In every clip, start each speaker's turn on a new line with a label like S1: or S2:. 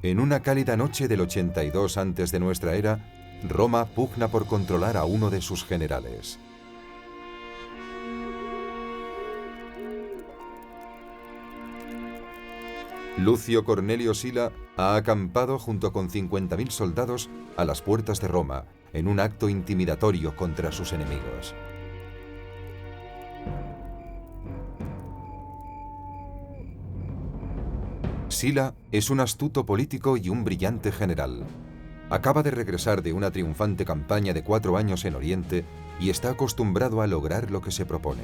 S1: En una cálida noche del 82 antes de nuestra era, Roma pugna por controlar a uno de sus generales. Lucio Cornelio Sila ha acampado junto con 50.000 soldados a las puertas de Roma en un acto intimidatorio contra sus enemigos. Sila es un astuto político y un brillante general. Acaba de regresar de una triunfante campaña de 4 años en Oriente y está acostumbrado a lograr lo que se propone.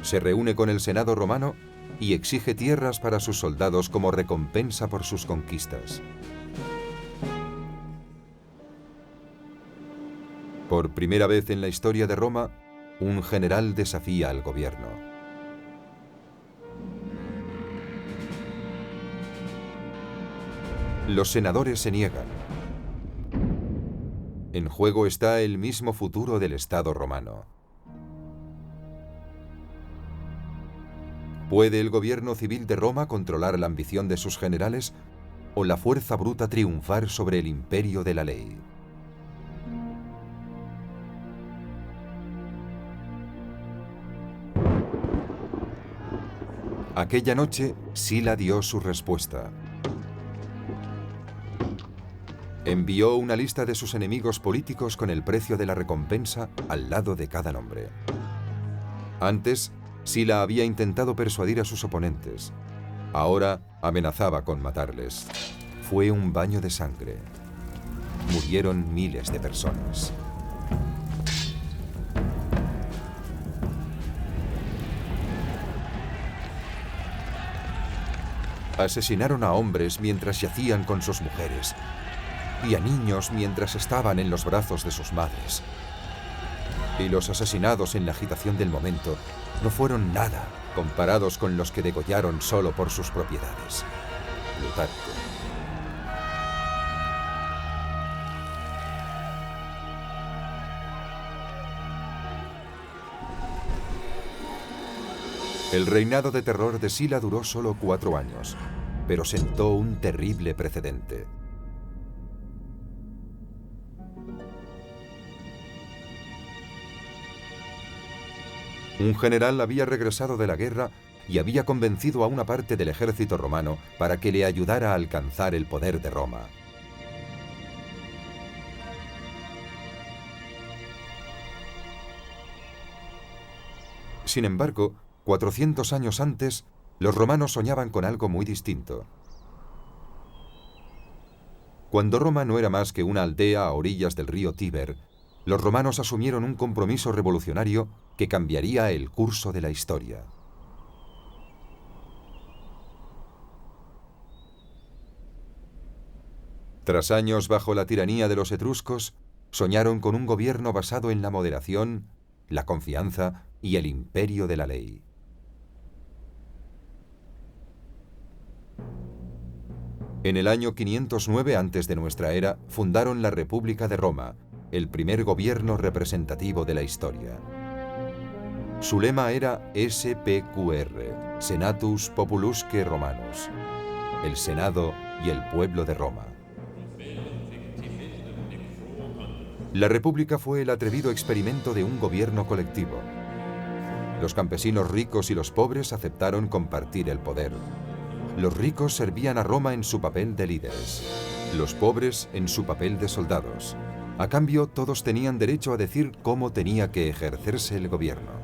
S1: Se reúne con el Senado romano y exige tierras para sus soldados como recompensa por sus conquistas. Por primera vez en la historia de Roma, un general desafía al gobierno. Los senadores se niegan. En juego está el mismo futuro del Estado romano. ¿Puede el gobierno civil de Roma controlar la ambición de sus generales o la fuerza bruta triunfar sobre el imperio de la ley? Aquella noche, Sila dio su respuesta. Envió una lista de sus enemigos políticos con el precio de la recompensa al lado de cada nombre. Antes, Sila había intentado persuadir a sus oponentes. Ahora amenazaba con matarles. Fue un baño de sangre. Murieron miles de personas. Asesinaron a hombres mientras yacían con sus mujeres y a niños mientras estaban en los brazos de sus madres. Y los asesinados en la agitación del momento no fueron nada comparados con los que degollaron solo por sus propiedades. Plutarco. El reinado de terror de Sila duró solo 4 años, pero sentó un terrible precedente. Un general había regresado de la guerra y había convencido a una parte del ejército romano para que le ayudara a alcanzar el poder de Roma. Sin embargo, 400 años antes, los romanos soñaban con algo muy distinto. Cuando Roma no era más que una aldea a orillas del río Tíber, los romanos asumieron un compromiso revolucionario que cambiaría el curso de la historia. Tras años bajo la tiranía de los etruscos, soñaron con un gobierno basado en la moderación, la confianza y el imperio de la ley. En el año 509 antes de nuestra era, fundaron la República de Roma, el primer gobierno representativo de la historia. Su lema era SPQR, Senatus Populusque Romanus, el Senado y el pueblo de Roma. La República fue el atrevido experimento de un gobierno colectivo. Los campesinos ricos y los pobres aceptaron compartir el poder. Los ricos servían a Roma en su papel de líderes, los pobres en su papel de soldados. A cambio, todos tenían derecho a decir cómo tenía que ejercerse el gobierno.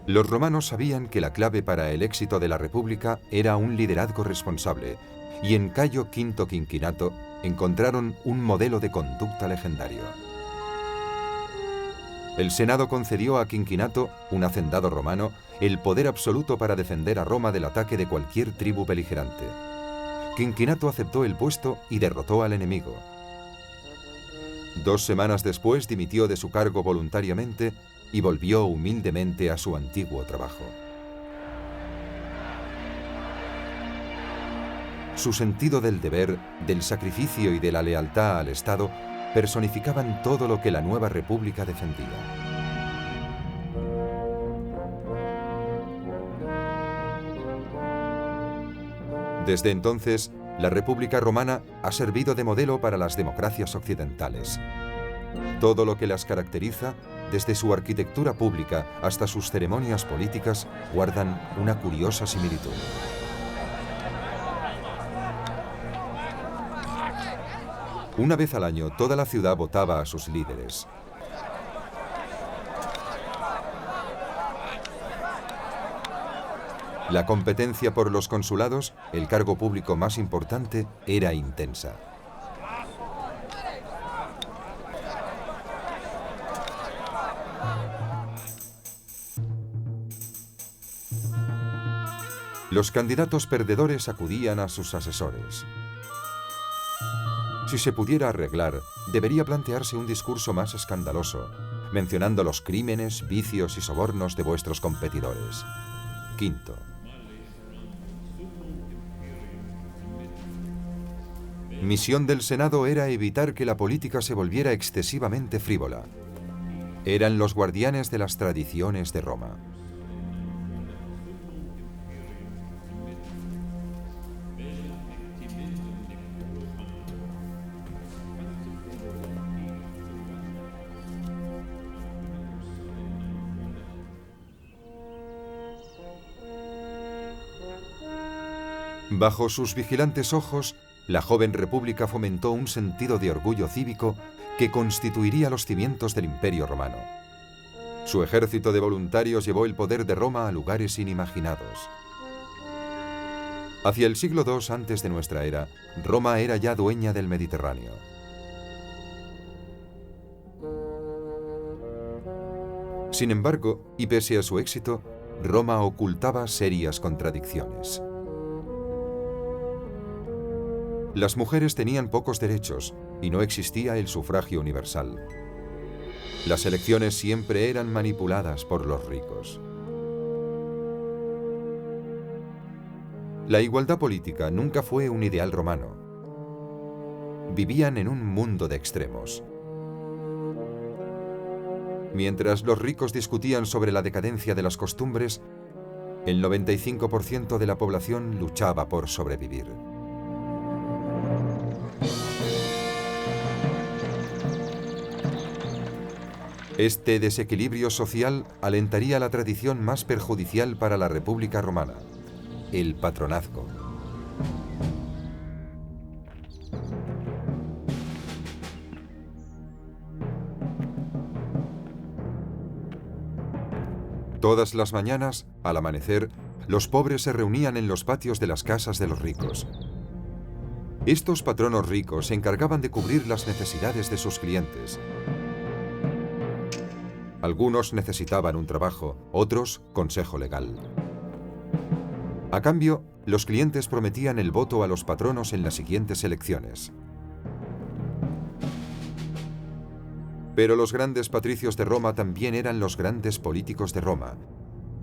S1: Los romanos sabían que la clave para el éxito de la República era un liderazgo responsable, y en Cayo V Quinquinato encontraron un modelo de conducta legendario. El Senado concedió a Quinquinato, un hacendado romano, el poder absoluto para defender a Roma del ataque de cualquier tribu beligerante. Quinquinato aceptó el puesto y derrotó al enemigo. 2 semanas después dimitió de su cargo voluntariamente y volvió humildemente a su antiguo trabajo. Su sentido del deber, del sacrificio y de la lealtad al Estado personificaban todo lo que la nueva república defendía. Desde entonces, la República Romana ha servido de modelo para las democracias occidentales. Todo lo que las caracteriza, desde su arquitectura pública hasta sus ceremonias políticas, guardan una curiosa similitud. Una vez al año, toda la ciudad votaba a sus líderes. La competencia por los consulados, el cargo público más importante, era intensa. Los candidatos perdedores acudían a sus asesores. Si se pudiera arreglar, debería plantearse un discurso más escandaloso, mencionando los crímenes, vicios y sobornos de vuestros competidores. Quinto. Misión del Senado era evitar que la política se volviera excesivamente frívola. Eran los guardianes de las tradiciones de Roma. Bajo sus vigilantes ojos, la joven república fomentó un sentido de orgullo cívico que constituiría los cimientos del Imperio Romano. Su ejército de voluntarios llevó el poder de Roma a lugares inimaginados. Hacia el siglo II antes de nuestra era, Roma era ya dueña del Mediterráneo. Sin embargo, y pese a su éxito, Roma ocultaba serias contradicciones. Las mujeres tenían pocos derechos y no existía el sufragio universal. Las elecciones siempre eran manipuladas por los ricos. La igualdad política nunca fue un ideal romano. Vivían en un mundo de extremos. Mientras los ricos discutían sobre la decadencia de las costumbres, el 95% de la población luchaba por sobrevivir. Este desequilibrio social alentaría la tradición más perjudicial para la República Romana, el patronazgo. Todas las mañanas, al amanecer, los pobres se reunían en los patios de las casas de los ricos. Estos patronos ricos se encargaban de cubrir las necesidades de sus clientes. Algunos necesitaban un trabajo, otros consejo legal. A cambio, los clientes prometían el voto a los patronos en las siguientes elecciones. Pero los grandes patricios de Roma también eran los grandes políticos de Roma,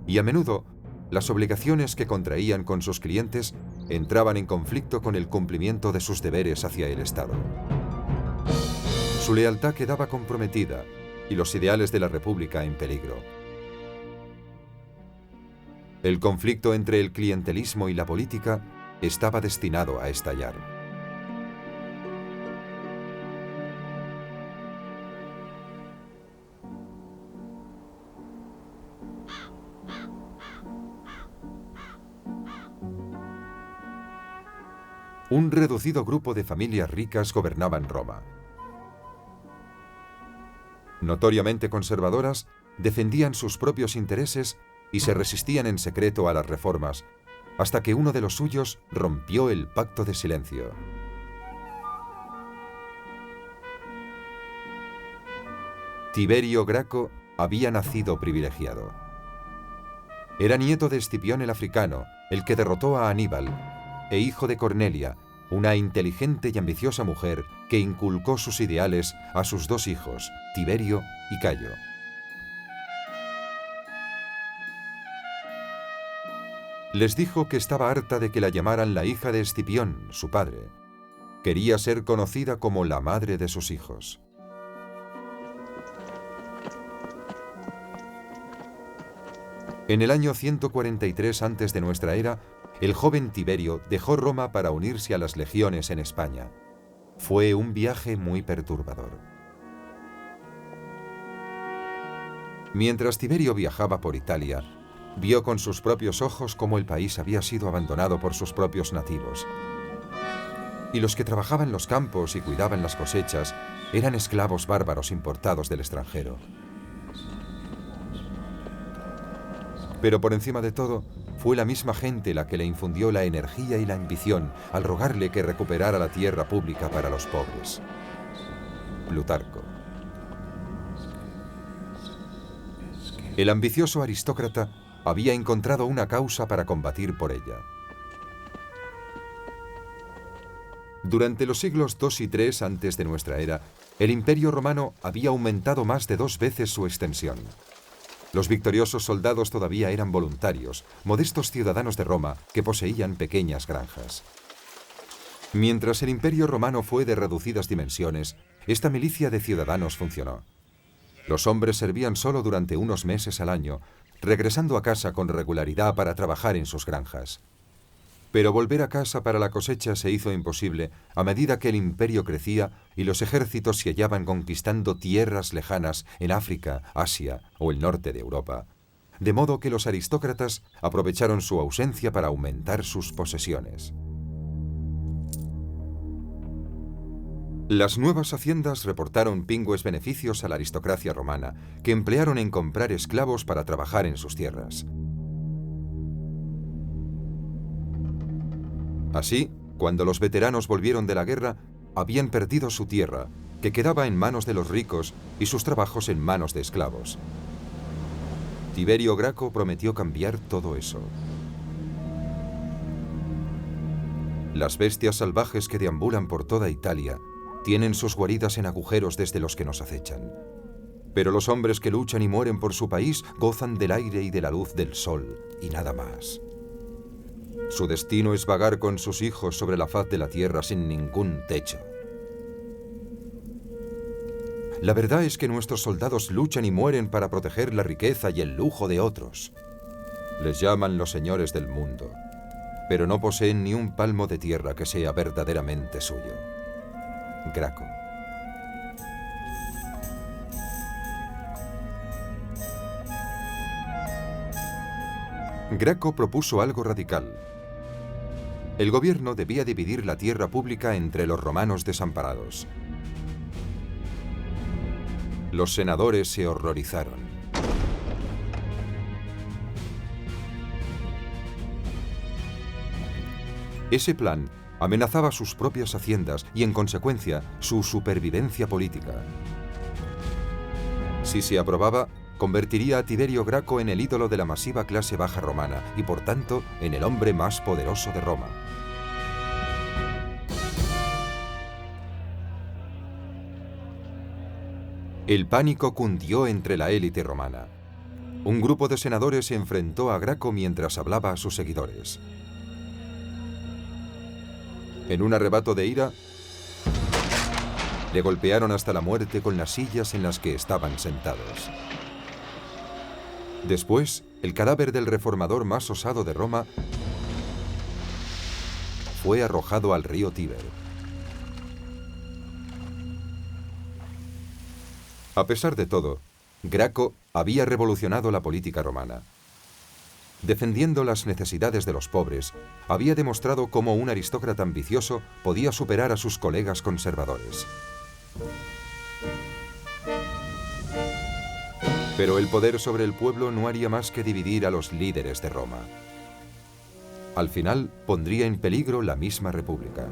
S1: y a menudo las obligaciones que contraían con sus clientes entraban en conflicto con el cumplimiento de sus deberes hacia el Estado. Su lealtad quedaba comprometida y los ideales de la República en peligro. El conflicto entre el clientelismo y la política estaba destinado a estallar. Un reducido grupo de familias ricas gobernaban Roma. Notoriamente conservadoras, defendían sus propios intereses y se resistían en secreto a las reformas, hasta que uno de los suyos rompió el pacto de silencio. Tiberio Graco había nacido privilegiado. Era nieto de Escipión el Africano, el que derrotó a Aníbal, e hijo de Cornelia, una inteligente y ambiciosa mujer que inculcó sus ideales a sus dos hijos, Tiberio y Cayo. Les dijo que estaba harta de que la llamaran la hija de Escipión, su padre. Quería ser conocida como la madre de sus hijos. En el año 143 antes de nuestra era, el joven Tiberio dejó Roma para unirse a las legiones en España. Fue un viaje muy perturbador. Mientras Tiberio viajaba por Italia, vio con sus propios ojos cómo el país había sido abandonado por sus propios nativos. Y los que trabajaban los campos y cuidaban las cosechas eran esclavos bárbaros importados del extranjero. Pero por encima de todo, fue la misma gente la que le infundió la energía y la ambición al rogarle que recuperara la tierra pública para los pobres. Plutarco. El ambicioso aristócrata había encontrado una causa para combatir por ella. Durante los siglos II y III antes de nuestra era, el Imperio Romano había aumentado más de 2 veces su extensión. Los victoriosos soldados todavía eran voluntarios, modestos ciudadanos de Roma que poseían pequeñas granjas. Mientras el Imperio Romano fue de reducidas dimensiones, esta milicia de ciudadanos funcionó. Los hombres servían solo durante unos meses al año, regresando a casa con regularidad para trabajar en sus granjas. Pero volver a casa para la cosecha se hizo imposible a medida que el imperio crecía y los ejércitos se hallaban conquistando tierras lejanas en África, Asia o el norte de Europa. De modo que los aristócratas aprovecharon su ausencia para aumentar sus posesiones. Las nuevas haciendas reportaron pingües beneficios a la aristocracia romana, que emplearon en comprar esclavos para trabajar en sus tierras. Así, cuando los veteranos volvieron de la guerra, habían perdido su tierra, que quedaba en manos de los ricos, y sus trabajos en manos de esclavos. Tiberio Graco prometió cambiar todo eso. Las bestias salvajes que deambulan por toda Italia tienen sus guaridas en agujeros desde los que nos acechan. Pero los hombres que luchan y mueren por su país gozan del aire y de la luz del sol, y nada más. Su destino es vagar con sus hijos sobre la faz de la tierra sin ningún techo. La verdad es que nuestros soldados luchan y mueren para proteger la riqueza y el lujo de otros. Les llaman los señores del mundo, pero no poseen ni un palmo de tierra que sea verdaderamente suyo. Graco. Graco propuso algo radical. El gobierno debía dividir la tierra pública entre los romanos desamparados. Los senadores se horrorizaron. Ese plan amenazaba sus propias haciendas y, en consecuencia, su supervivencia política. Si se aprobaba, convertiría a Tiberio Graco en el ídolo de la masiva clase baja romana y, por tanto, en el hombre más poderoso de Roma. El pánico cundió entre la élite romana. Un grupo de senadores se enfrentó a Graco mientras hablaba a sus seguidores. En un arrebato de ira, le golpearon hasta la muerte con las sillas en las que estaban sentados. Después, el cadáver del reformador más osado de Roma fue arrojado al río Tíber. A pesar de todo, Graco había revolucionado la política romana. Defendiendo las necesidades de los pobres, había demostrado cómo un aristócrata ambicioso podía superar a sus colegas conservadores. Pero el poder sobre el pueblo no haría más que dividir a los líderes de Roma. Al final, pondría en peligro la misma república.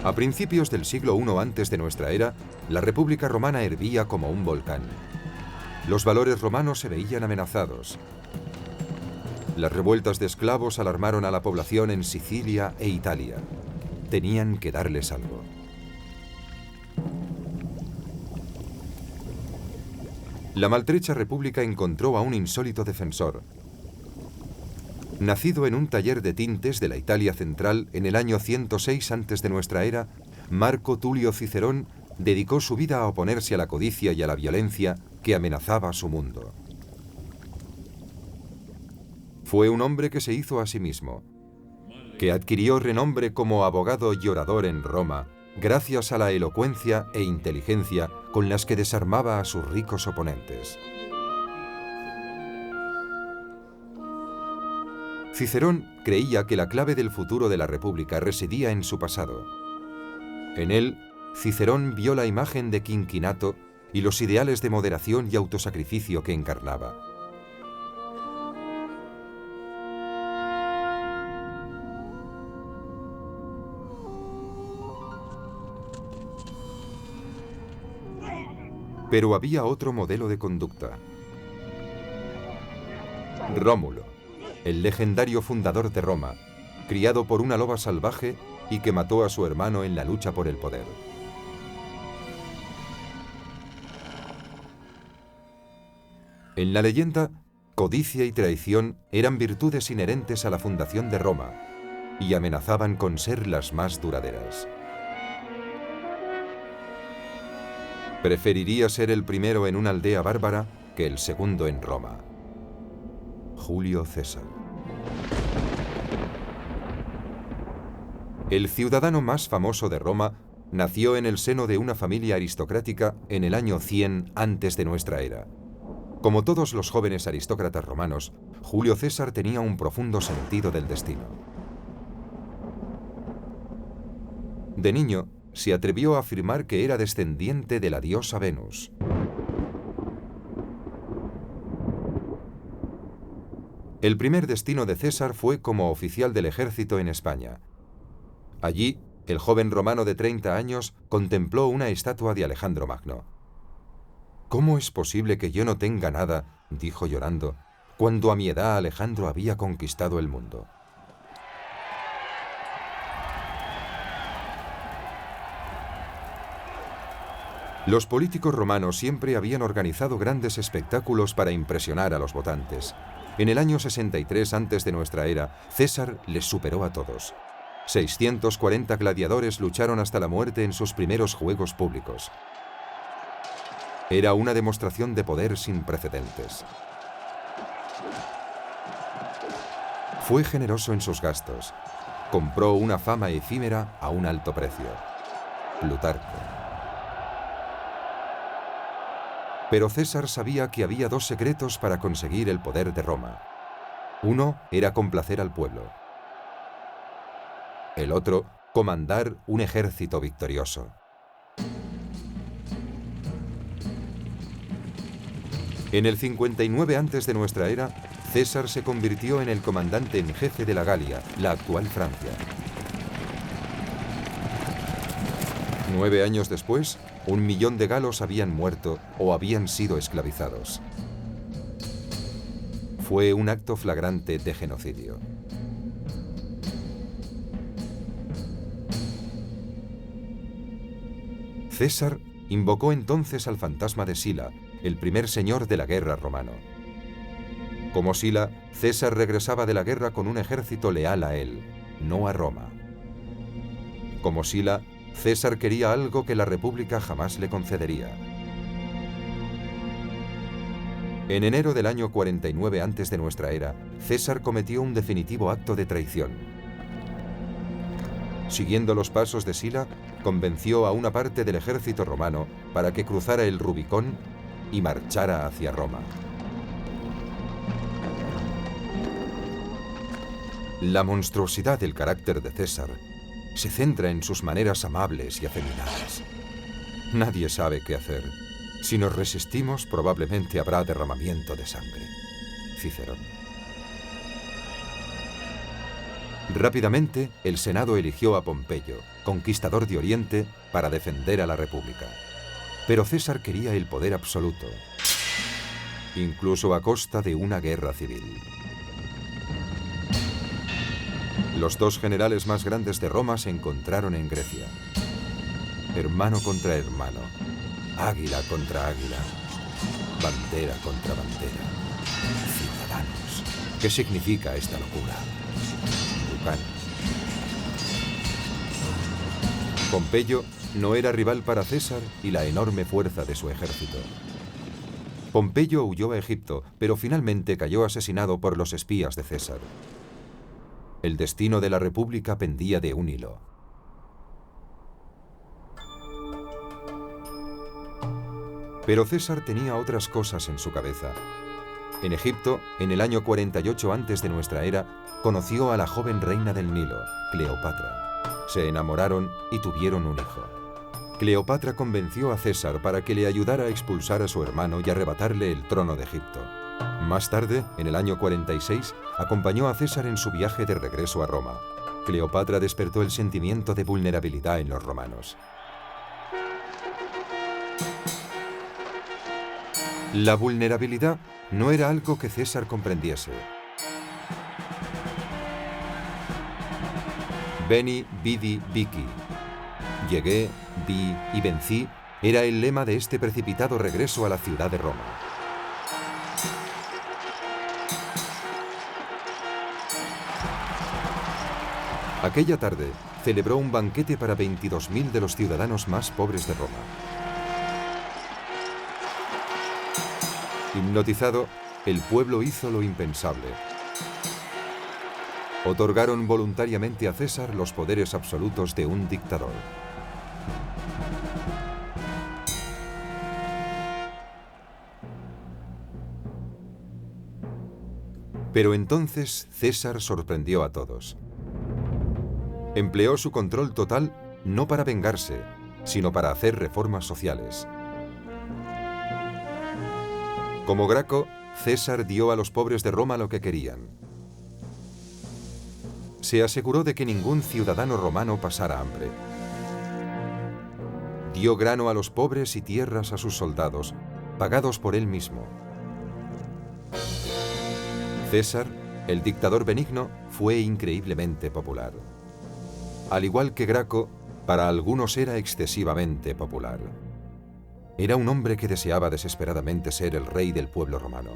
S1: A principios del siglo I antes de nuestra era, la República Romana hervía como un volcán. Los valores romanos se veían amenazados. Las revueltas de esclavos alarmaron a la población en Sicilia e Italia. Tenían que darles algo. La maltrecha república encontró a un insólito defensor. Nacido en un taller de tintes de la Italia central en el año 106 antes de nuestra era, Marco Tulio Cicerón dedicó su vida a oponerse a la codicia y a la violencia que amenazaba su mundo. Fue un hombre que se hizo a sí mismo, que adquirió renombre como abogado y orador en Roma, gracias a la elocuencia e inteligencia con las que desarmaba a sus ricos oponentes. Cicerón creía que la clave del futuro de la República residía en su pasado. En él, Cicerón vio la imagen de Quinquinato y los ideales de moderación y autosacrificio que encarnaba. Pero había otro modelo de conducta. Rómulo, el legendario fundador de Roma, criado por una loba salvaje y que mató a su hermano en la lucha por el poder. En la leyenda, codicia y traición eran virtudes inherentes a la fundación de Roma y amenazaban con ser las más duraderas. Preferiría ser el primero en una aldea bárbara que el segundo en Roma. Julio César. El ciudadano más famoso de Roma nació en el seno de una familia aristocrática en el año 100 antes de nuestra era. Como todos los jóvenes aristócratas romanos, Julio César tenía un profundo sentido del destino. De niño, se atrevió a afirmar que era descendiente de la diosa Venus. El primer destino de César fue como oficial del ejército en España. Allí, el joven romano de 30 años contempló una estatua de Alejandro Magno. «¿Cómo es posible que yo no tenga nada?», dijo llorando, «cuando a mi edad Alejandro había conquistado el mundo». Los políticos romanos siempre habían organizado grandes espectáculos para impresionar a los votantes. En el año 63 antes de nuestra era, César les superó a todos. 640 gladiadores lucharon hasta la muerte en sus primeros juegos públicos. Era una demostración de poder sin precedentes. Fue generoso en sus gastos. Compró una fama efímera a un alto precio. Plutarco. Pero César sabía que había dos secretos para conseguir el poder de Roma. Uno era complacer al pueblo. El otro, comandar un ejército victorioso. En el 59 antes de nuestra era, César se convirtió en el comandante en jefe de la Galia, la actual Francia. 9 años después, 1 millón de galos habían muerto o habían sido esclavizados. Fue un acto flagrante de genocidio. César invocó entonces al fantasma de Sila, el primer señor de la guerra romano. Como Sila, César regresaba de la guerra con un ejército leal a él, no a Roma. Como Sila, César quería algo que la República jamás le concedería. En enero del año 49 antes de nuestra era, César cometió un definitivo acto de traición. Siguiendo los pasos de Sila, convenció a una parte del ejército romano para que cruzara el Rubicón y marchara hacia Roma. La monstruosidad del carácter de César se centra en sus maneras amables y afeminadas. Nadie sabe qué hacer. Si nos resistimos, probablemente habrá derramamiento de sangre. Cicerón. Rápidamente, el Senado eligió a Pompeyo, conquistador de Oriente, para defender a la República. Pero César quería el poder absoluto, incluso a costa de una guerra civil. Los dos generales más grandes de Roma se encontraron en Grecia. Hermano contra hermano, águila contra águila, bandera contra bandera, ciudadanos ¿Qué significa esta locura? Vulcano. Pompeyo no era rival para César y la enorme fuerza de su ejército. Pompeyo huyó a Egipto, pero finalmente cayó asesinado por los espías de César. El destino de la República pendía de un hilo. Pero César tenía otras cosas en su cabeza. En Egipto, en el año 48 antes de nuestra era, conoció a la joven reina del Nilo, Cleopatra. Se enamoraron y tuvieron un hijo. Cleopatra convenció a César para que le ayudara a expulsar a su hermano y arrebatarle el trono de Egipto. Más tarde, en el año 46, acompañó a César en su viaje de regreso a Roma. Cleopatra despertó el sentimiento de vulnerabilidad en los romanos. La vulnerabilidad no era algo que César comprendiese. Veni, vidi, vici. Llegué, vi y vencí era el lema de este precipitado regreso a la ciudad de Roma. Aquella tarde celebró un banquete para 22.000 de los ciudadanos más pobres de Roma. Hipnotizado, el pueblo hizo lo impensable. Otorgaron voluntariamente a César los poderes absolutos de un dictador. Pero entonces César sorprendió a todos. Empleó su control total no para vengarse, sino para hacer reformas sociales. Como Graco, César dio a los pobres de Roma lo que querían. Se aseguró de que ningún ciudadano romano pasara hambre. Dio grano a los pobres y tierras a sus soldados, pagados por él mismo. César, el dictador benigno, fue increíblemente popular. Al igual que Graco, para algunos era excesivamente popular. Era un hombre que deseaba desesperadamente ser el rey del pueblo romano,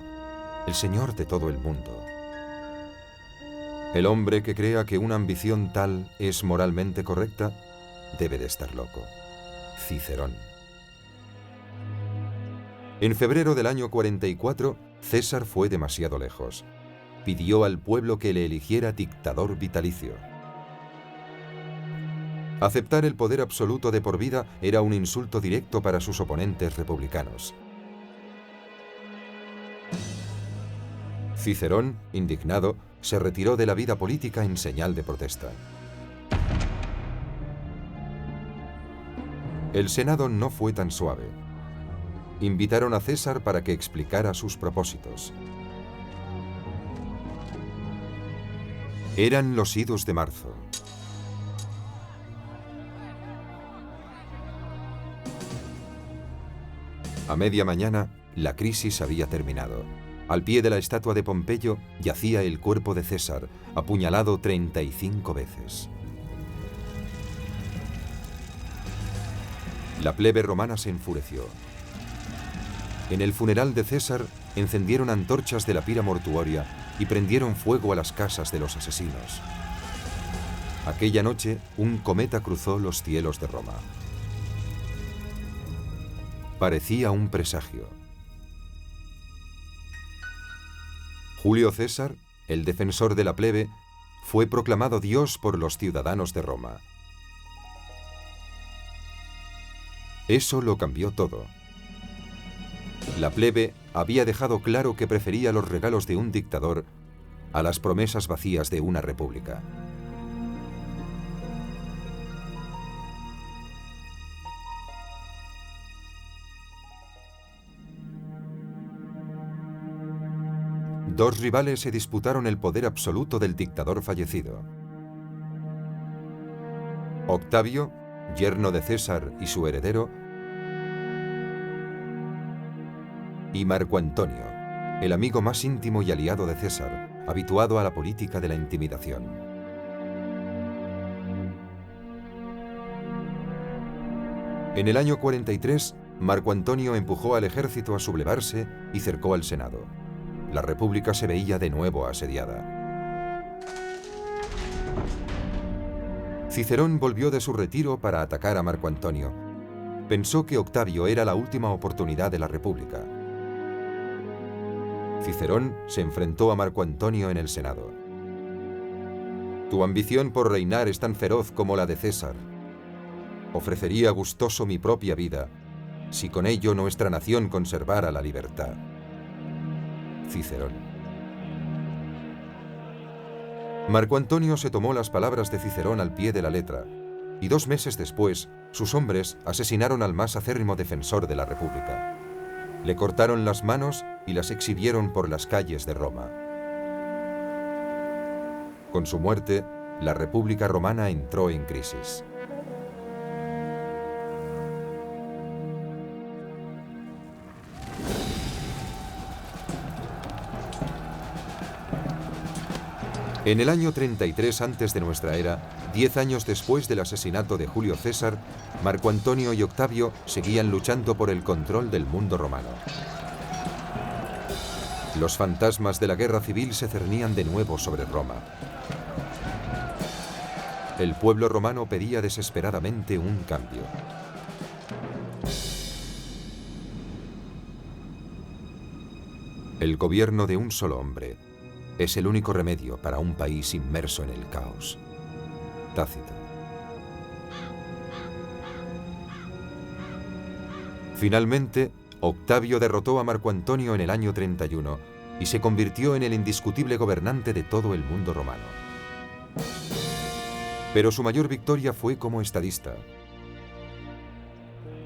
S1: el señor de todo el mundo. El hombre que crea que una ambición tal es moralmente correcta, debe de estar loco. Cicerón. En febrero del año 44, César fue demasiado lejos. Pidió al pueblo que le eligiera dictador vitalicio. Aceptar el poder absoluto de por vida era un insulto directo para sus oponentes republicanos. Cicerón, indignado, se retiró de la vida política en señal de protesta. El Senado no fue tan suave. Invitaron a César para que explicara sus propósitos. Eran los idos de marzo. A media mañana, la crisis había terminado. Al pie de la estatua de Pompeyo yacía el cuerpo de César, apuñalado 35 veces. La plebe romana se enfureció. En el funeral de César encendieron antorchas de la pira mortuoria y prendieron fuego a las casas de los asesinos. Aquella noche, un cometa cruzó los cielos de Roma. Parecía un presagio. Julio César, el defensor de la plebe, fue proclamado Dios por los ciudadanos de Roma. Eso lo cambió todo. La plebe había dejado claro que prefería los regalos de un dictador a las promesas vacías de una república. Dos rivales se disputaron el poder absoluto del dictador fallecido. Octavio, yerno de César y su heredero, y Marco Antonio, el amigo más íntimo y aliado de César, habituado a la política de la intimidación. En el año 43, Marco Antonio empujó al ejército a sublevarse y cercó al Senado. La República se veía de nuevo asediada. Cicerón volvió de su retiro para atacar a Marco Antonio. Pensó que Octavio era la última oportunidad de la República. Cicerón se enfrentó a Marco Antonio en el Senado. Tu ambición por reinar es tan feroz como la de César. Ofrecería gustoso mi propia vida, si con ello nuestra nación conservara la libertad. Cicerón. Marco Antonio se tomó las palabras de Cicerón al pie de la letra, y 2 meses después, sus hombres asesinaron al más acérrimo defensor de la República. Le cortaron las manos y las exhibieron por las calles de Roma. Con su muerte, la República Romana entró en crisis. En el año 33 antes de nuestra era, 10 años después del asesinato de Julio César, Marco Antonio y Octavio seguían luchando por el control del mundo romano. Los fantasmas de la guerra civil se cernían de nuevo sobre Roma. El pueblo romano pedía desesperadamente un cambio. El gobierno de un solo hombre es el único remedio para un país inmerso en el caos. Tácito. Finalmente, Octavio derrotó a Marco Antonio en el año 31 y se convirtió en el indiscutible gobernante de todo el mundo romano. Pero su mayor victoria fue como estadista.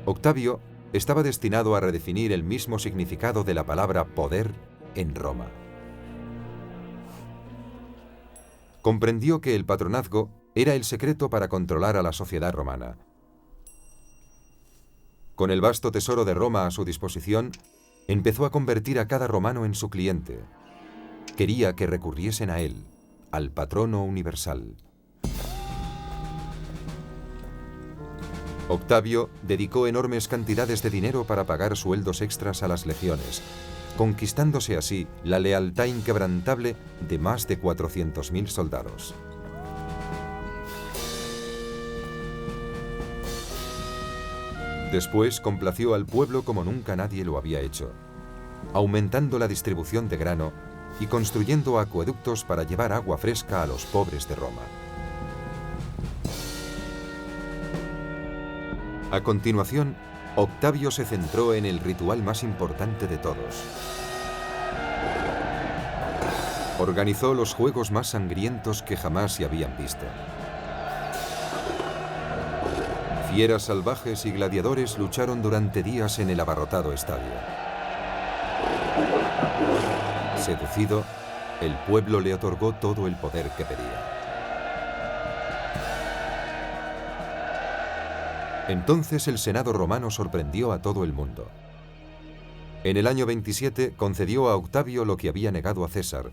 S1: Octavio estaba destinado a redefinir el mismo significado de la palabra poder en Roma. Comprendió que el patronazgo era el secreto para controlar a la sociedad romana. Con el vasto tesoro de Roma a su disposición, empezó a convertir a cada romano en su cliente. Quería que recurriesen a él, al patrono universal. Octavio dedicó enormes cantidades de dinero para pagar sueldos extras a las legiones, conquistándose así la lealtad inquebrantable de más de 400.000 soldados. Después complació al pueblo como nunca nadie lo había hecho, aumentando la distribución de grano y construyendo acueductos para llevar agua fresca a los pobres de Roma. A continuación, Octavio se centró en el ritual más importante de todos. Organizó los juegos más sangrientos que jamás se habían visto. Fieras salvajes y gladiadores lucharon durante días en el abarrotado estadio. Seducido, el pueblo le otorgó todo el poder que pedía. Entonces el Senado romano sorprendió a todo el mundo. En el año 27 concedió a Octavio lo que había negado a César,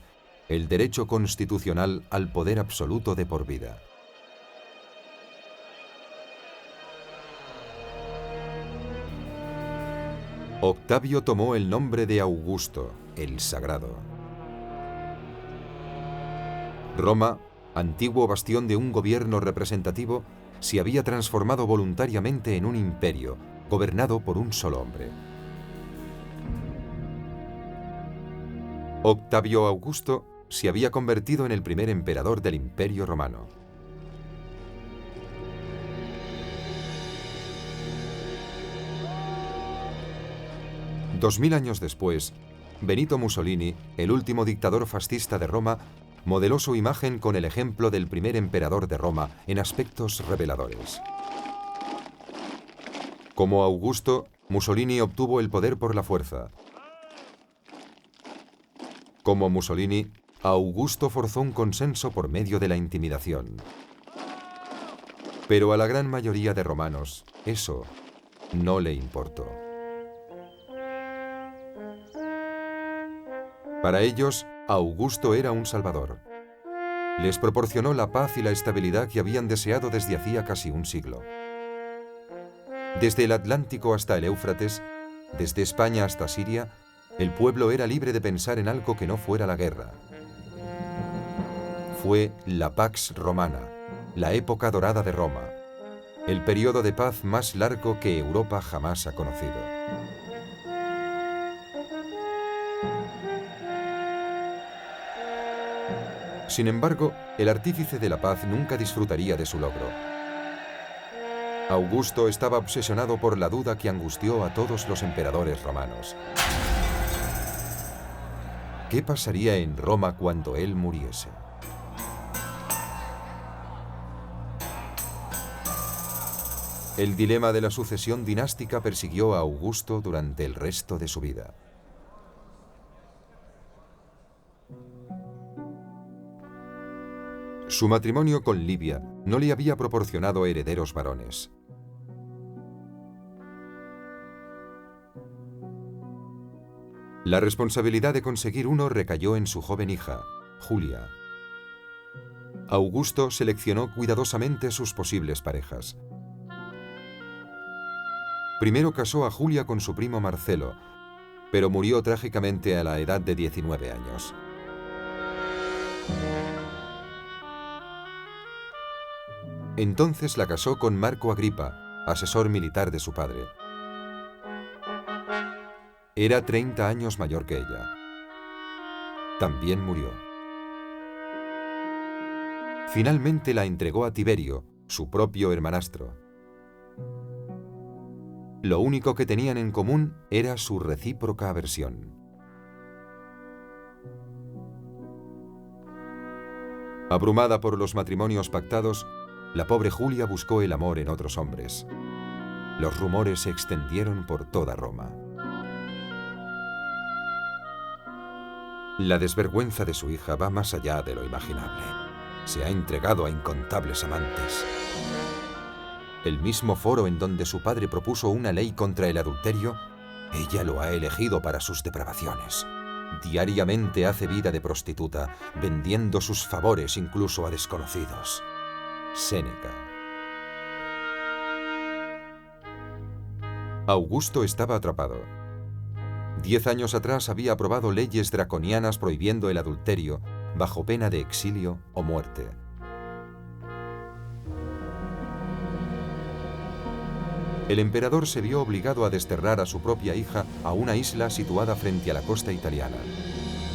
S1: el derecho constitucional al poder absoluto de por vida. Octavio tomó el nombre de Augusto, el Sagrado. Roma, antiguo bastión de un gobierno representativo, se había transformado voluntariamente en un imperio, gobernado por un solo hombre. Octavio Augusto se había convertido en el primer emperador del Imperio Romano. Dos 2000 años después, Benito Mussolini, el último dictador fascista de Roma, modeló su imagen con el ejemplo del primer emperador de Roma en aspectos reveladores. Como Augusto, Mussolini obtuvo el poder por la fuerza. Como Mussolini, Augusto forzó un consenso por medio de la intimidación. Pero a la gran mayoría de romanos, eso no le importó. Para ellos, Augusto era un salvador. Les proporcionó la paz y la estabilidad que habían deseado desde hacía casi un siglo. Desde el Atlántico hasta el Éufrates, desde España hasta Siria, El pueblo era libre de pensar en algo que no fuera la guerra. Fue la Pax Romana, la época dorada de Roma, el periodo de paz más largo que Europa jamás ha conocido. Sin embargo, el artífice de la paz nunca disfrutaría de su logro. Augusto estaba obsesionado por la duda que angustió a todos los emperadores romanos. ¿Qué pasaría en Roma cuando él muriese? El dilema de la sucesión dinástica persiguió a Augusto durante el resto de su vida. Su matrimonio con Livia no le había proporcionado herederos varones. La responsabilidad de conseguir uno recayó en su joven hija, Julia. Augusto seleccionó cuidadosamente sus posibles parejas. Primero casó a Julia con su primo Marcelo, pero murió trágicamente a la edad de 19 años. Entonces la casó con Marco Agripa, asesor militar de su padre. Era 30 años mayor que ella. También murió. Finalmente la entregó a Tiberio, su propio hermanastro. Lo único que tenían en común era su recíproca aversión. Abrumada por los matrimonios pactados, la pobre Julia buscó el amor en otros hombres. Los rumores se extendieron por toda Roma. La desvergüenza de su hija va más allá de lo imaginable. Se ha entregado a incontables amantes. El mismo foro en donde su padre propuso una ley contra el adulterio, ella lo ha elegido para sus depravaciones. Diariamente hace vida de prostituta, vendiendo sus favores incluso a desconocidos. Séneca. Augusto estaba atrapado. 10 años atrás había aprobado leyes draconianas prohibiendo el adulterio, bajo pena de exilio o muerte. El emperador se vio obligado a desterrar a su propia hija a una isla situada frente a la costa italiana.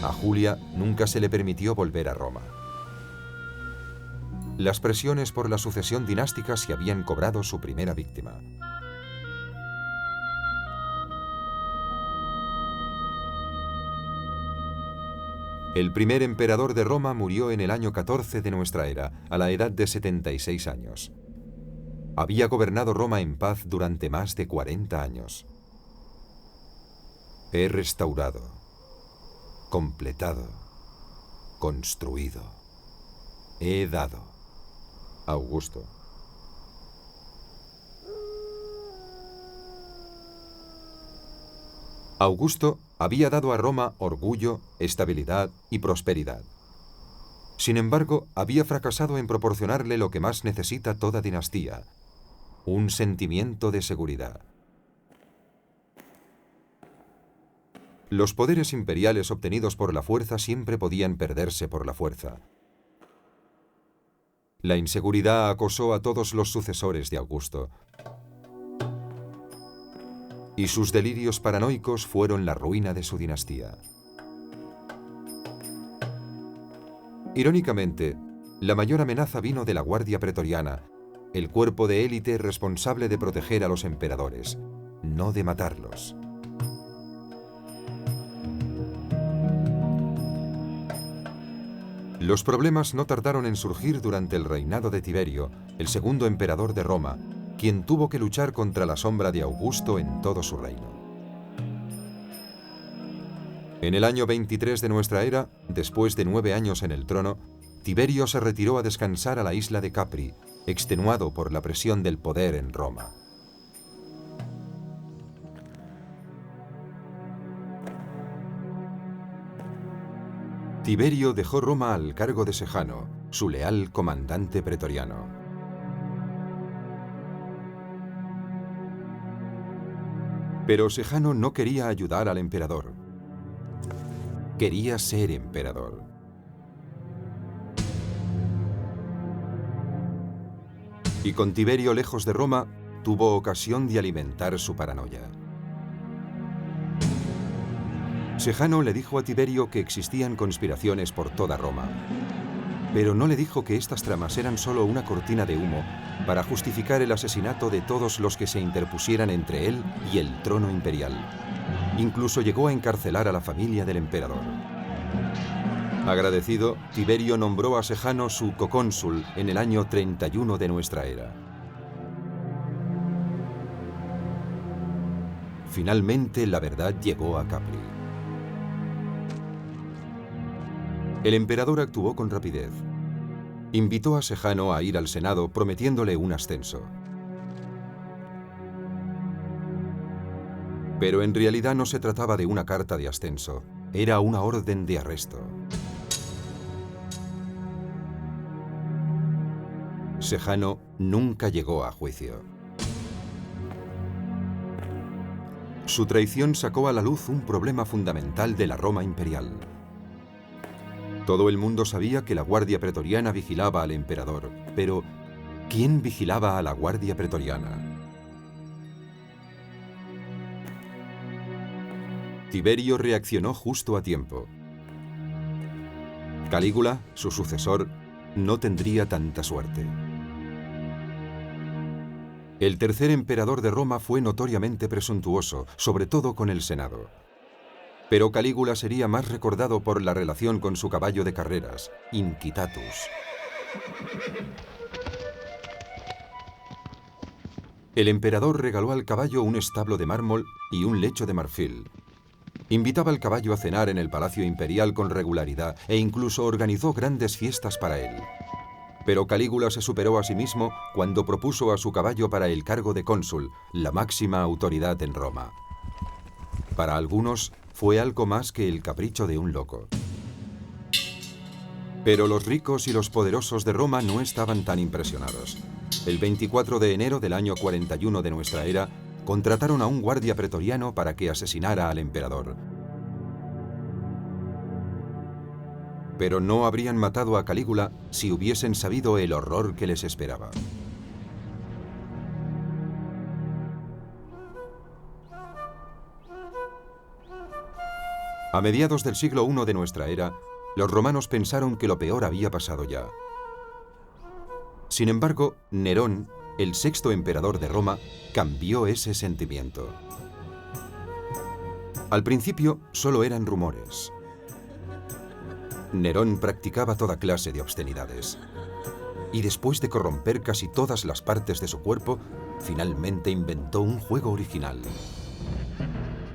S1: A Julia nunca se le permitió volver a Roma. Las presiones por la sucesión dinástica se habían cobrado su primera víctima. El primer emperador de Roma murió en el año 14 de nuestra era, a la edad de 76 años. Había gobernado Roma en paz durante más de 40 años. He restaurado, completado, construido. He dado. Augusto. Augusto había dado a Roma orgullo, estabilidad y prosperidad. Sin embargo, había fracasado en proporcionarle lo que más necesita toda dinastía: un sentimiento de seguridad. Los poderes imperiales obtenidos por la fuerza siempre podían perderse por la fuerza. La inseguridad acosó a todos los sucesores de Augusto. Y sus delirios paranoicos fueron la ruina de su dinastía. Irónicamente, la mayor amenaza vino de la Guardia Pretoriana, el cuerpo de élite responsable de proteger a los emperadores, no de matarlos. Los problemas no tardaron en surgir durante el reinado de Tiberio, el segundo emperador de Roma, quien tuvo que luchar contra la sombra de Augusto en todo su reino. En el año 23 de nuestra era, después de 9 años en el trono, Tiberio se retiró a descansar a la isla de Capri, extenuado por la presión del poder en Roma. Tiberio dejó Roma al cargo de Sejano, su leal comandante pretoriano. Pero Sejano no quería ayudar al emperador. Quería ser emperador. Y con Tiberio lejos de Roma, tuvo ocasión de alimentar su paranoia. Sejano le dijo a Tiberio que existían conspiraciones por toda Roma, pero no le dijo que estas tramas eran solo una cortina de humo para justificar el asesinato de todos los que se interpusieran entre él y el trono imperial. Incluso llegó a encarcelar a la familia del emperador. Agradecido, Tiberio nombró a Sejano su cocónsul en el año 31 de nuestra era. Finalmente, la verdad llegó a Capri. El emperador actuó con rapidez. Invitó a Sejano a ir al Senado prometiéndole un ascenso. Pero en realidad no se trataba de una carta de ascenso, era una orden de arresto. Sejano nunca llegó a juicio. Su traición sacó a la luz un problema fundamental de la Roma imperial. Todo el mundo sabía que la Guardia Pretoriana vigilaba al emperador, pero ¿quién vigilaba a la Guardia Pretoriana? Tiberio reaccionó justo a tiempo. Calígula, su sucesor, no tendría tanta suerte. El tercer emperador de Roma fue notoriamente presuntuoso, sobre todo con el Senado. Pero Calígula sería más recordado por la relación con su caballo de carreras, Incitatus. El emperador regaló al caballo un establo de mármol y un lecho de marfil. Invitaba al caballo a cenar en el Palacio Imperial con regularidad e incluso organizó grandes fiestas para él. Pero Calígula se superó a sí mismo cuando propuso a su caballo para el cargo de cónsul, la máxima autoridad en Roma. Para algunos, fue algo más que el capricho de un loco. Pero los ricos y los poderosos de Roma no estaban tan impresionados. El 24 de enero del año 41 de nuestra era, contrataron a un guardia pretoriano para que asesinara al emperador. Pero no habrían matado a Calígula si hubiesen sabido el horror que les esperaba. A mediados del siglo I de nuestra era, los romanos pensaron que lo peor había pasado ya. Sin embargo, Nerón, el sexto emperador de Roma, cambió ese sentimiento. Al principio, solo eran rumores. Nerón practicaba toda clase de obscenidades. Y después de corromper casi todas las partes de su cuerpo, finalmente inventó un juego original.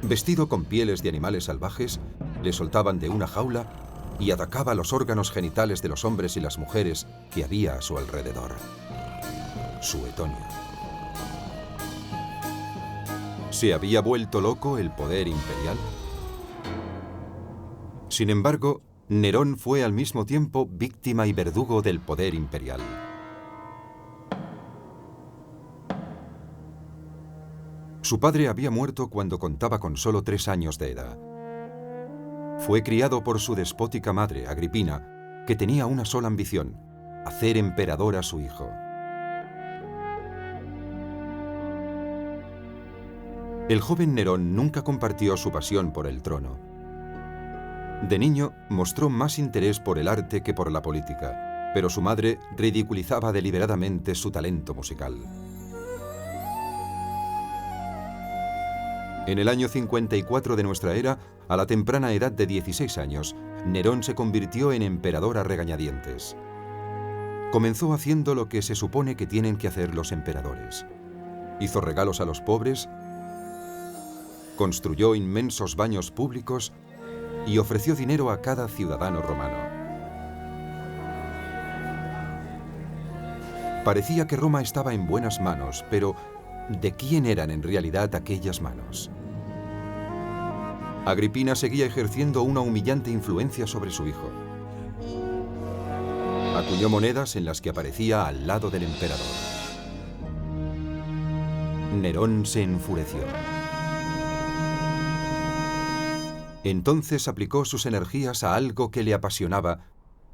S1: Vestido con pieles de animales salvajes, le soltaban de una jaula y atacaba los órganos genitales de los hombres y las mujeres que había a su alrededor. Suetonio. ¿Se había vuelto loco el poder imperial? Sin embargo, Nerón fue al mismo tiempo víctima y verdugo del poder imperial. Su padre había muerto cuando contaba con solo 3 años de edad. Fue criado por su despótica madre, Agripina, que tenía una sola ambición: hacer emperador a su hijo. El joven Nerón nunca compartió su pasión por el trono. De niño mostró más interés por el arte que por la política, pero su madre ridiculizaba deliberadamente su talento musical. En el año 54 de nuestra era, a la temprana edad de 16 años, Nerón se convirtió en emperador a regañadientes. Comenzó haciendo lo que se supone que tienen que hacer los emperadores. Hizo regalos a los pobres, construyó inmensos baños públicos y ofreció dinero a cada ciudadano romano. Parecía que Roma estaba en buenas manos, pero ¿de quién eran en realidad aquellas manos? Agripina seguía ejerciendo una humillante influencia sobre su hijo. Acuñó monedas en las que aparecía al lado del emperador. Nerón se enfureció. Entonces aplicó sus energías a algo que le apasionaba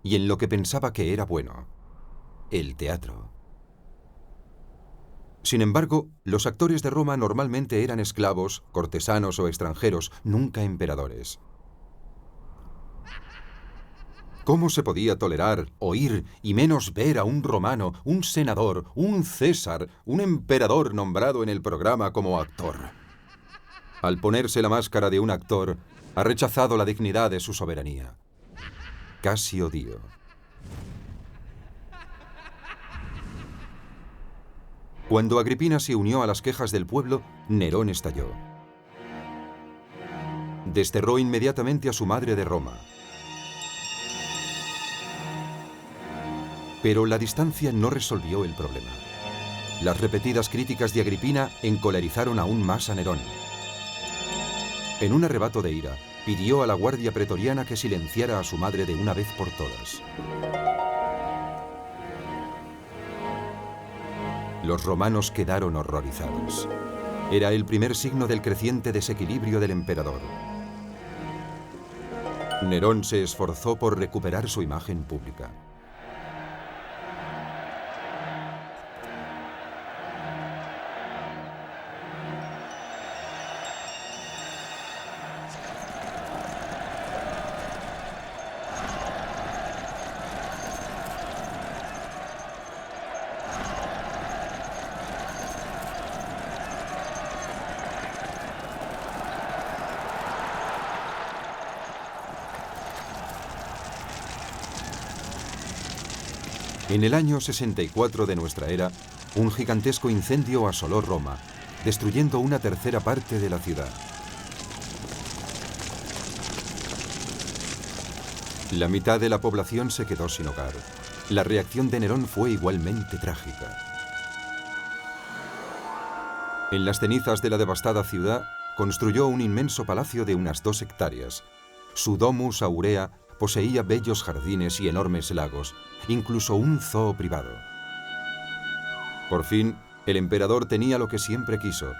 S1: y en lo que pensaba que era bueno: el teatro. Sin embargo, los actores de Roma normalmente eran esclavos, cortesanos o extranjeros, nunca emperadores. ¿Cómo se podía tolerar, oír y menos ver a un romano, un senador, un César, un emperador nombrado en el programa como actor? Al ponerse la máscara de un actor, ha rechazado la dignidad de su soberanía. Casio Dio. Cuando Agripina se unió a las quejas del pueblo, Nerón estalló. Desterró inmediatamente a su madre de Roma. Pero la distancia no resolvió el problema. Las repetidas críticas de Agripina encolerizaron aún más a Nerón. En un arrebato de ira, pidió a la guardia pretoriana que silenciara a su madre de una vez por todas. Los romanos quedaron horrorizados. Era el primer signo del creciente desequilibrio del emperador. Nerón se esforzó por recuperar su imagen pública. En el año 64 de nuestra era, un gigantesco incendio asoló Roma, destruyendo una tercera parte de la ciudad. La mitad de la población se quedó sin hogar. La reacción de Nerón fue igualmente trágica. En las cenizas de la devastada ciudad, construyó un inmenso palacio de unas 2 hectáreas. Su domus aurea poseía bellos jardines y enormes lagos, incluso un zoo privado. Por fin, el emperador tenía lo que siempre quiso: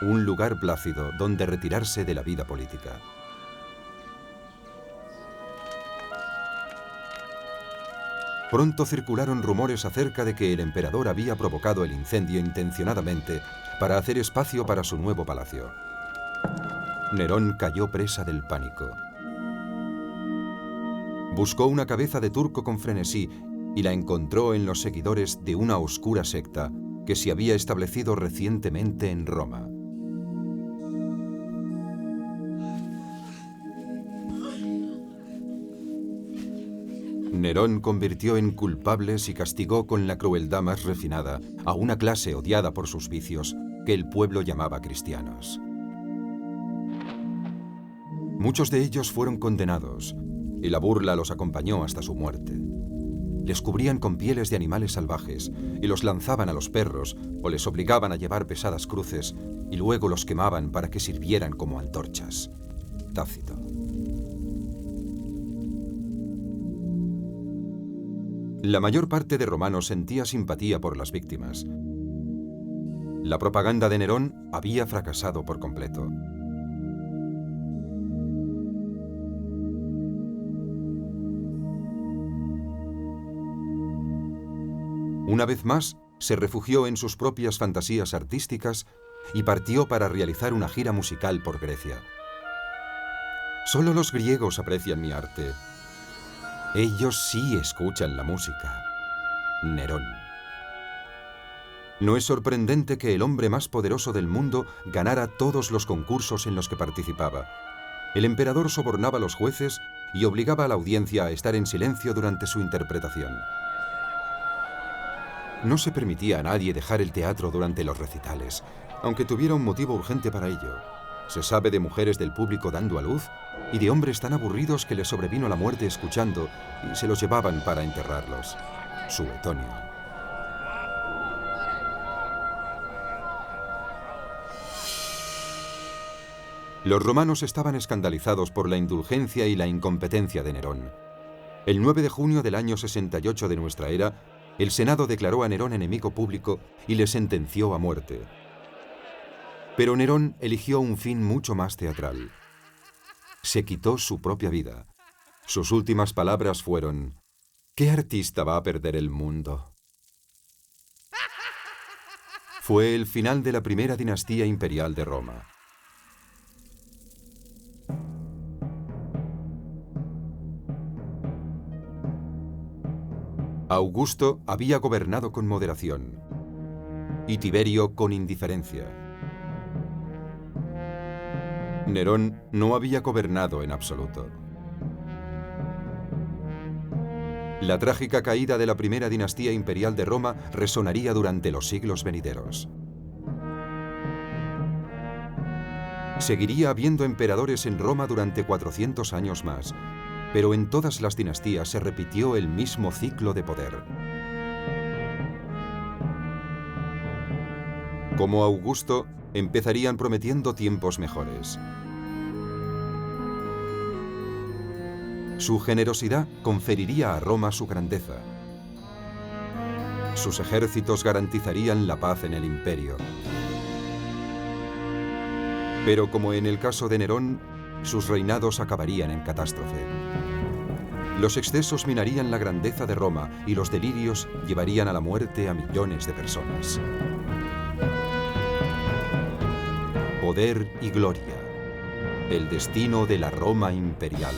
S1: un lugar plácido donde retirarse de la vida política. Pronto circularon rumores acerca de que el emperador había provocado el incendio intencionadamente para hacer espacio para su nuevo palacio. Nerón cayó presa del pánico. Buscó una cabeza de turco con frenesí y la encontró en los seguidores de una oscura secta que se había establecido recientemente en Roma. Nerón convirtió en culpables y castigó con la crueldad más refinada a una clase odiada por sus vicios, que el pueblo llamaba cristianos. Muchos de ellos fueron condenados, y la burla los acompañó hasta su muerte. Les cubrían con pieles de animales salvajes y los lanzaban a los perros o les obligaban a llevar pesadas cruces y luego los quemaban para que sirvieran como antorchas. Tácito. La mayor parte de romanos sentía simpatía por las víctimas. La propaganda de Nerón había fracasado por completo. Una vez más, se refugió en sus propias fantasías artísticas y partió para realizar una gira musical por Grecia. Solo los griegos aprecian mi arte. Ellos sí escuchan la música. Nerón. No es sorprendente que el hombre más poderoso del mundo ganara todos los concursos en los que participaba. El emperador sobornaba a los jueces y obligaba a la audiencia a estar en silencio durante su interpretación. No se permitía a nadie dejar el teatro durante los recitales, aunque tuviera un motivo urgente para ello. Se sabe de mujeres del público dando a luz y de hombres tan aburridos que les sobrevino la muerte escuchando y se los llevaban para enterrarlos. Suetonio. Los romanos estaban escandalizados por la indulgencia y la incompetencia de Nerón. El 9 de junio del año 68 de nuestra era, el Senado declaró a Nerón enemigo público y le sentenció a muerte. Pero Nerón eligió un fin mucho más teatral. se quitó su propia vida. Sus últimas palabras fueron: ¿qué artista va a perder el mundo? Fue el final de la primera dinastía imperial de Roma. Augusto había gobernado con moderación y Tiberio con indiferencia. Nerón no había gobernado en absoluto. La trágica caída de la primera dinastía imperial de Roma resonaría durante los siglos venideros. Seguiría habiendo emperadores en Roma durante 400 años más, pero en todas las dinastías se repitió el mismo ciclo de poder. Como Augusto, empezarían prometiendo tiempos mejores. Su generosidad conferiría a Roma su grandeza. Sus ejércitos garantizarían la paz en el imperio. Pero como en el caso de Nerón, sus reinados acabarían en catástrofe. Los excesos minarían la grandeza de Roma y los delirios llevarían a la muerte a millones de personas. Poder y gloria. El destino de la Roma imperial.